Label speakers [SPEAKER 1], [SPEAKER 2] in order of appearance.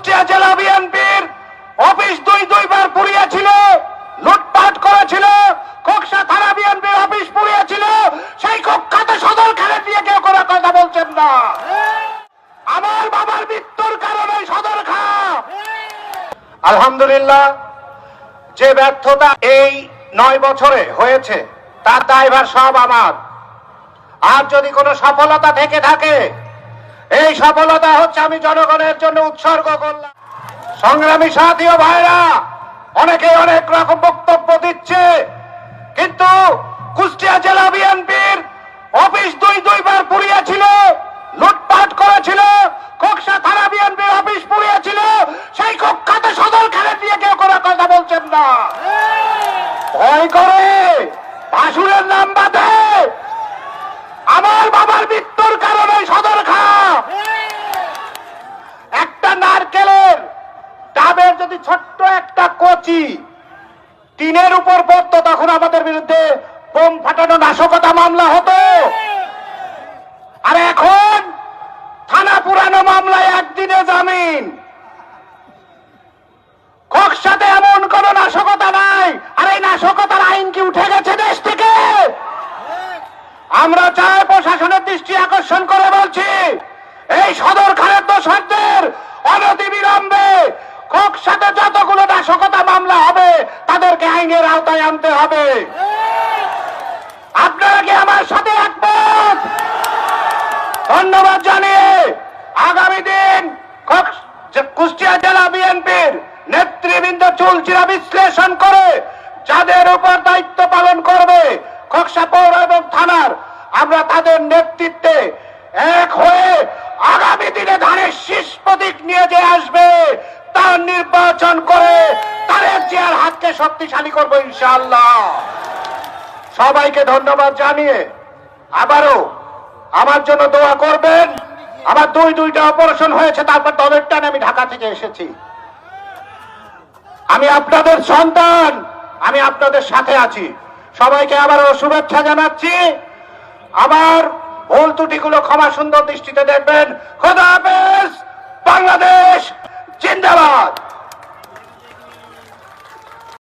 [SPEAKER 1] কুষ্টিয়া জেলা বিএনপির অফিস দুইবার পুড়িয়েছিল, লুটপাট করেছিল। খোকসা থানা বিএনপির অফিস পুড়িয়েছিল, সেই কুখ্যাত সদরখানে দিয়ে কেউ কোনো কথা বলছেন না। আমার বাবার মৃত্যুর কারণে সদরখা। আলহামদুলিল্লাহ, যে ব্যর্থতা এই 9 বছরে হয়েছে তার দায়ভার সব আমার। আর যদি কোনো সফলতা থেকে থাকে, এই সফলতা হচ্ছে আমি জনগণের জন্য উৎসর্গ করলাম। সংগ্রামী সাথী ও ভাইরা, অনেকে অনেক রকম বক্তব্য দিচ্ছে, কিন্তু কুষ্টিয়া জেলা বিএনপির অফিস দুইবার পুড়িয়েছিল, লুটপাট করেছিল। খোকসা থানা বিএনপির অফিস পুড়িয়েছিল, সেই কুখ্যাত সদরখানে দিয়ে কেউ কোনো কথা বলছেন না। ভয় করে ভাসুরের নাম বাদে আমার বাবার মৃত্যুর কারণে সদরখা। একটা নারকেলের ডাবের যদি ছোট্ট একটা কচি টিনের উপর পড়তো, তখন আমাদের বিরুদ্ধে বোম ফাটানো নাশকতা মামলা হতো। আর এখন থানা পুরানো মামলায় একদিনে জামিন। খোকসাতে এমন কোন নাশকতা নাই। আর এই নাশকতার আইন কি উঠে গেছে দেশ থেকে? আমরা চাই, প্রশাসনের দৃষ্টি আকর্ষণ করে বলছি, এই সদরখানের দোষরদের অনতিবিলম্বে খোকসাতে যতগুলো নাশকতা মামলা হবে তাদেরকে আইনের আওতায় আনতে হবে। আপনারা কি আমার সাথে একমত? ধন্যবাদ জানিয়ে আগামী দিন কুষ্টিয়া জেলা বিএনপির নেতৃবৃন্দ চুলচিরা বিশ্লেষণ করে যাদের উপর দায়িত্ব পালন করবে খোকসা পৌর এবং থানার, আমরা তাদের নেতৃত্বে এক হয়ে আগামী দিনে ধানের শীষ প্রতীক নিয়ে যে আসবে তার নির্বাচন করে তারেক জিয়ার হাতকে শক্তিশালী করবো ইনশাআল্লাহ। সবাইকে ধন্যবাদ জানিয়ে আবারও আমার জন্য দোয়া করবেন। আমার দুইটা অপারেশন হয়েছে, তারপর দলের টানে আমি ঢাকা থেকে এসেছি। আমি আপনাদের সন্তান, আমি আপনাদের সাথে আছি। সবাইকে আবারও শুভেচ্ছা জানাচ্ছি। আমার ভুল ত্রুটিগুলো ক্ষমা সুন্দর দৃষ্টিতে দেখবেন। খোদা হাফেজ। বাংলাদেশ জিন্দাবাদ।